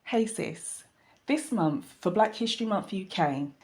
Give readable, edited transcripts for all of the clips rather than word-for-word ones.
Hey sis, this month for Black History Month UK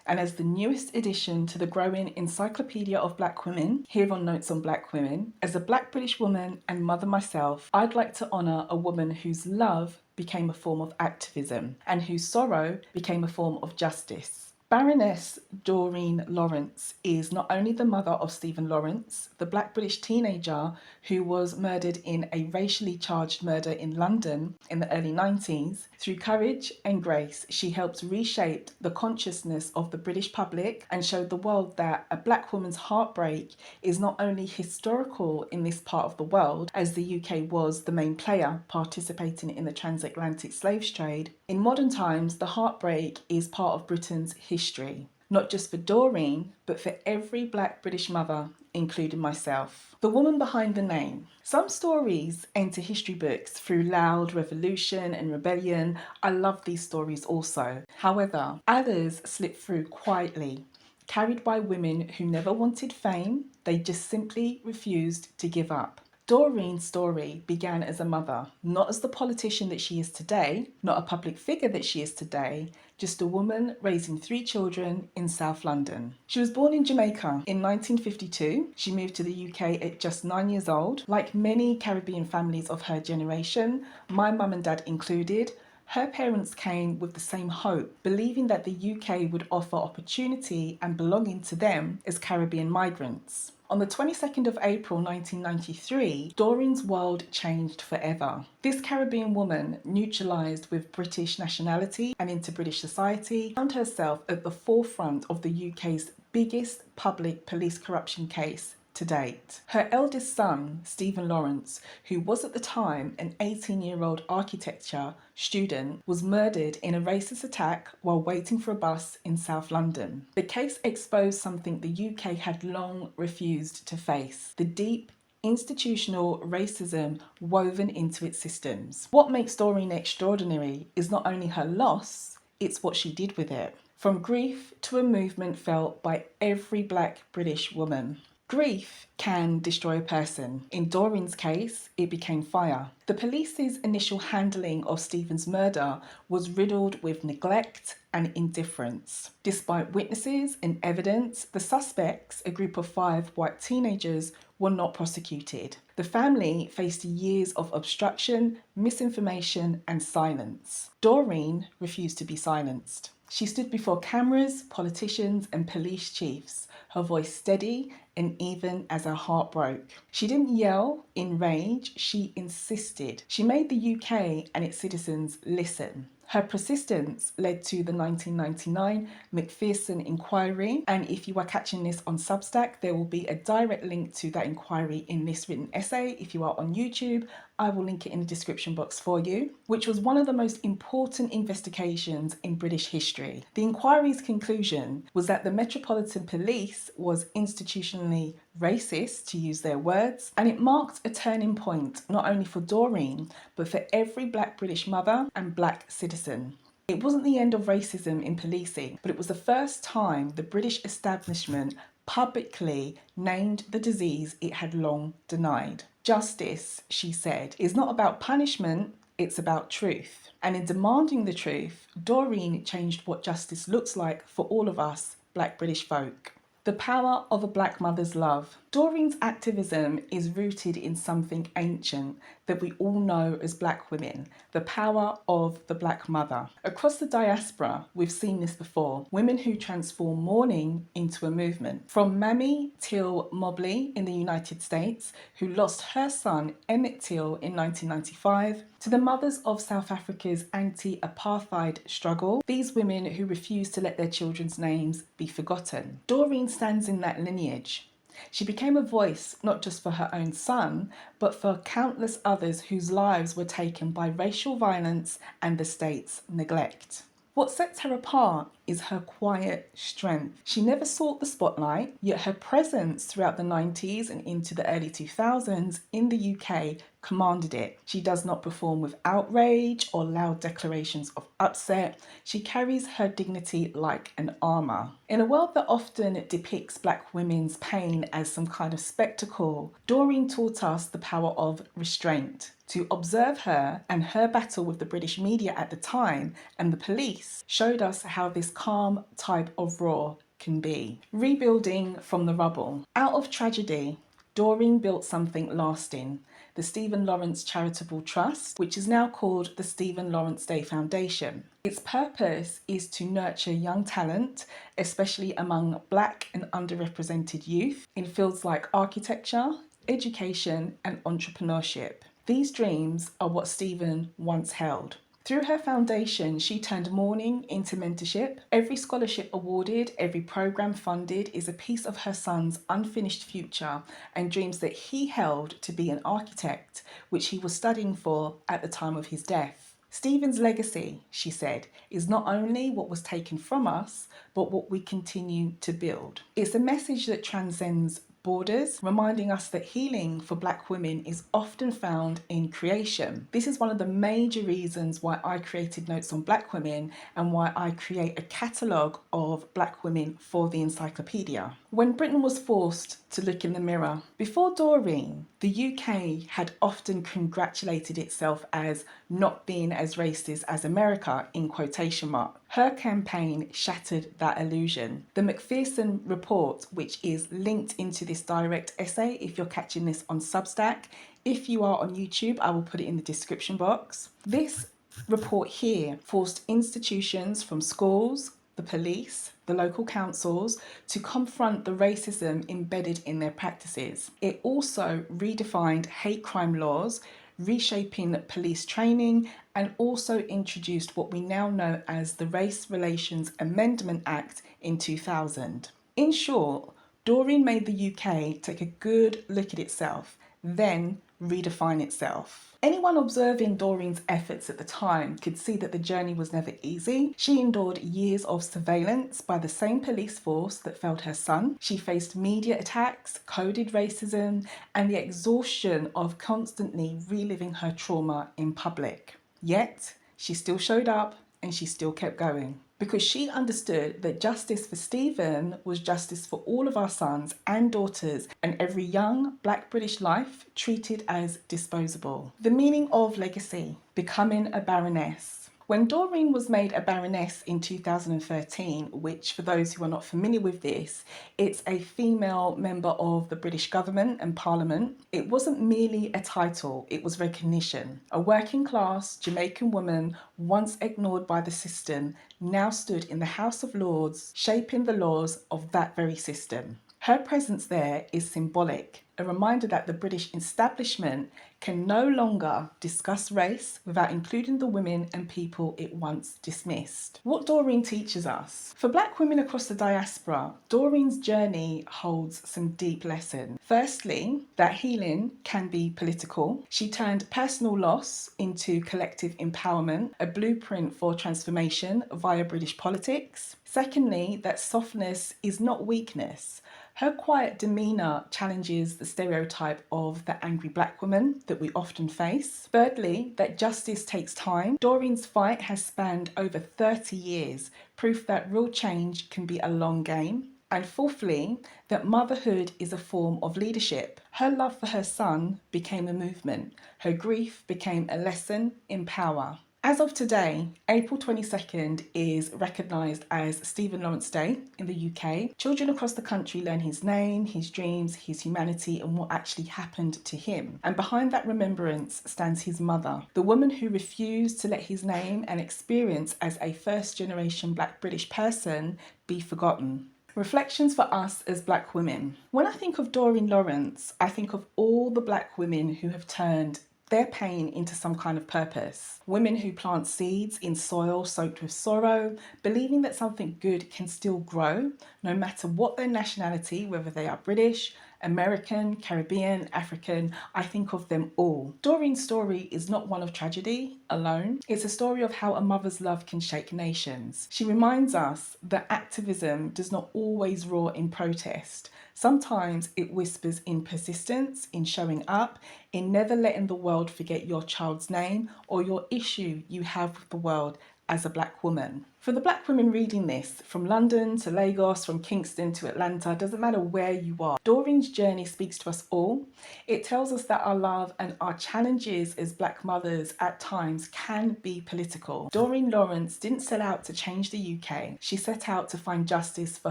and as the newest addition to the growing Encyclopedia of Black Women, here on Notes on Black Women, as a Black British woman and mother myself, I'd like to honour a woman whose love became a form of activism and whose sorrow became a form of justice. Baroness Doreen Lawrence is not only the mother of Stephen Lawrence, the Black British teenager who was murdered in a racially charged murder in London in the early 90s. Through courage and grace, she helped reshape the consciousness of the British public and showed the world that a Black woman's heartbreak is not only historical in this part of the world, as the UK was the main player participating in the transatlantic slave trade. In modern times, the heartbreak is part of Britain's history, not just for Doreen, but for every Black British mother, including myself. The woman behind the name. Some stories enter history books through loud revolution and rebellion. I love these stories also. However, others slip through quietly, carried by women who never wanted fame, they just simply refused to give up. Doreen's story began as a mother, not as the politician that she is today, not a public figure that she is today, just a woman raising 3 children in South London. She was born in Jamaica in 1952. She moved to the UK at just 9 years old. Like many Caribbean families of her generation, my mum and dad included, her parents came with the same hope, believing that the UK would offer opportunity and belonging to them as Caribbean migrants. On the 22nd of April 1993, Doreen's world changed forever. This Caribbean woman, neutralised with British nationality and into British society, found herself at the forefront of the UK's biggest public police corruption case to date. Her eldest son, Stephen Lawrence, who was at the time an 18-year-old architecture student, was murdered in a racist attack while waiting for a bus in South London. The case exposed something the UK had long refused to face: the deep institutional racism woven into its systems. What makes Doreen extraordinary is not only her loss, it's what she did with it. From grief to a movement felt by every Black British woman. Grief can destroy a person. In Doreen's case, it became fire. The police's initial handling of Stephen's murder was riddled with neglect and indifference. Despite witnesses and evidence, the suspects, a group of 5 white teenagers, were not prosecuted. The family faced years of obstruction, misinformation, and silence. Doreen refused to be silenced. She stood before cameras, politicians, and police chiefs, her voice steady and even as her heart broke. She didn't yell in rage, she insisted. She made the UK and its citizens listen. Her persistence led to the 1999 MACPHERSON Inquiry, and if you are catching this on Substack, there will be a direct link to that inquiry in this written essay. If you are on YouTube, I will link it in the description box for you, which was one of the most important investigations in British history. The inquiry's conclusion was that the Metropolitan Police was institutionally racist, to use their words, and it marked a turning point not only for Doreen, but for every Black British mother and Black citizen. It wasn't the end of racism in policing, but it was the first time the British establishment publicly named the disease it had long denied. Justice, she said, is not about punishment, it's about truth. And in demanding the truth, Doreen changed what justice looks like for all of us Black British folk. The power of a Black mother's love. Doreen's activism is rooted in something ancient that we all know as Black women, the power of the Black mother. Across the diaspora, we've seen this before, women who transform mourning into a movement. From Mamie Till Mobley in the United States, who lost her son Emmett Till in 1995, to the mothers of South Africa's anti-apartheid struggle, these women who refuse to let their children's names be forgotten. Doreen stands in that lineage. She became a voice not just for her own son, but for countless others whose lives were taken by racial violence and the state's neglect. What sets her apart is her quiet strength. She never sought the spotlight, yet her presence throughout the 90s and into the early 2000s in the UK commanded it. She does not perform with outrage or loud declarations of upset. She carries her dignity like an armour. In a world that often depicts black women's pain as some kind of spectacle, Doreen taught us the power of restraint. To observe her and her battle with the British media at the time and the police showed us how this calm type of raw can be. Rebuilding from the rubble. Out of tragedy, Doreen built something lasting, the Stephen Lawrence Charitable Trust, which is now called the Stephen Lawrence Day Foundation. Its purpose is to nurture young talent, especially among black and underrepresented youth, in fields like architecture, education, and entrepreneurship. These dreams are what Stephen once held. Through her foundation, she turned mourning into mentorship. Every scholarship awarded, every program funded is a piece of her son's unfinished future and dreams that he held to be an architect, which he was studying for at the time of his death. Stephen's legacy, she said, is not only what was taken from us, but what we continue to build. It's a message that transcends borders, reminding us that healing for black women is often found in creation. This is one of the major reasons why I created Notes on Black Women and why I create a catalogue of black women for the encyclopedia. When Britain was forced to look in the mirror, before Doreen, the UK had often congratulated itself as not being as racist as America, in quotation marks. Her campaign shattered that illusion. The MACPHERSON report, which is linked into this direct essay if you're catching this on Substack. If you are on YouTube, I will put it in the description box. This report here forced institutions from schools, the police, the local councils to confront the racism embedded in their practices. It also redefined hate crime laws, reshaping police training, and also introduced what we now know as the Race Relations Amendment Act in 2000. In short, Doreen made the UK take a good look at itself, then redefine itself. Anyone observing Doreen's efforts at the time could see that the journey was never easy. She endured years of surveillance by the same police force that failed her son. She faced media attacks, coded racism, and the exhaustion of constantly reliving her trauma in public. Yet, she still showed up and she still kept going, because she understood that justice for Stephen was justice for all of our sons and daughters and every young black British life treated as disposable. The meaning of legacy, becoming a baroness. When Doreen was made a baroness in 2013, which for those who are not familiar with this, it's a female member of the British government and parliament. It wasn't merely a title, it was recognition. A working class Jamaican woman, once ignored by the system, now stood in the House of Lords, shaping the laws of that very system. Her presence there is symbolic, a reminder that the British establishment can no longer discuss race without including the women and people it once dismissed. What Doreen teaches us. For black women across the diaspora, Doreen's journey holds some deep lessons. Firstly, that healing can be political. She turned personal loss into collective empowerment, a blueprint for transformation via British politics. Secondly, that softness is not weakness. Her quiet demeanour challenges the stereotype of the angry black woman that we often face. Thirdly, that justice takes time. Doreen's fight has spanned over 30 years, proof that real change can be a long game. And fourthly, that motherhood is a form of leadership. Her love for her son became a movement. Her grief became a lesson in power. As of today, April 22nd is recognised as Stephen Lawrence Day in the UK. Children across the country learn his name, his dreams, his humanity, and what actually happened to him. And behind that remembrance stands his mother, the woman who refused to let his name and experience as a first-generation black British person be forgotten. Reflections for us as black women. When I think of Doreen Lawrence, I think of all the black women who have turned their pain into some kind of purpose. Women who plant seeds in soil soaked with sorrow, believing that something good can still grow, no matter what their nationality, whether they are British, American, Caribbean, African, I think of them all. Doreen's story is not one of tragedy alone. It's a story of how a mother's love can shake nations. She reminds us that activism does not always roar in protest. Sometimes it whispers in persistence, in showing up, in never letting the world forget your child's name or your issue you have with the world as a black woman. For the black women reading this, from London to Lagos, from Kingston to Atlanta, doesn't matter where you are, Doreen's journey speaks to us all. It tells us that our love and our challenges as black mothers at times can be political. Doreen Lawrence didn't set out to change the UK. She set out to find justice for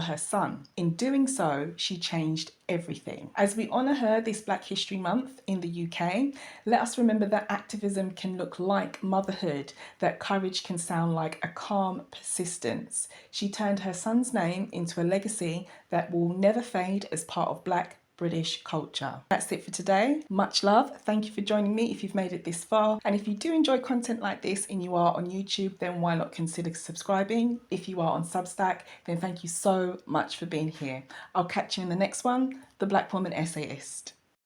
her son. In doing so, she changed everything. As we honour her this Black History Month in the UK, let us remember that activism can look like motherhood, that courage can sound like a calm persistence. She turned her son's name into a legacy that will never fade as part of Black British culture. That's it for today. Much love. Thank you for joining me if you've made it this far. And if you do enjoy content like this and you are on YouTube, then why not consider subscribing? If you are on Substack, then thank you so much for being here. I'll catch you in the next one, The Black Woman Essayist.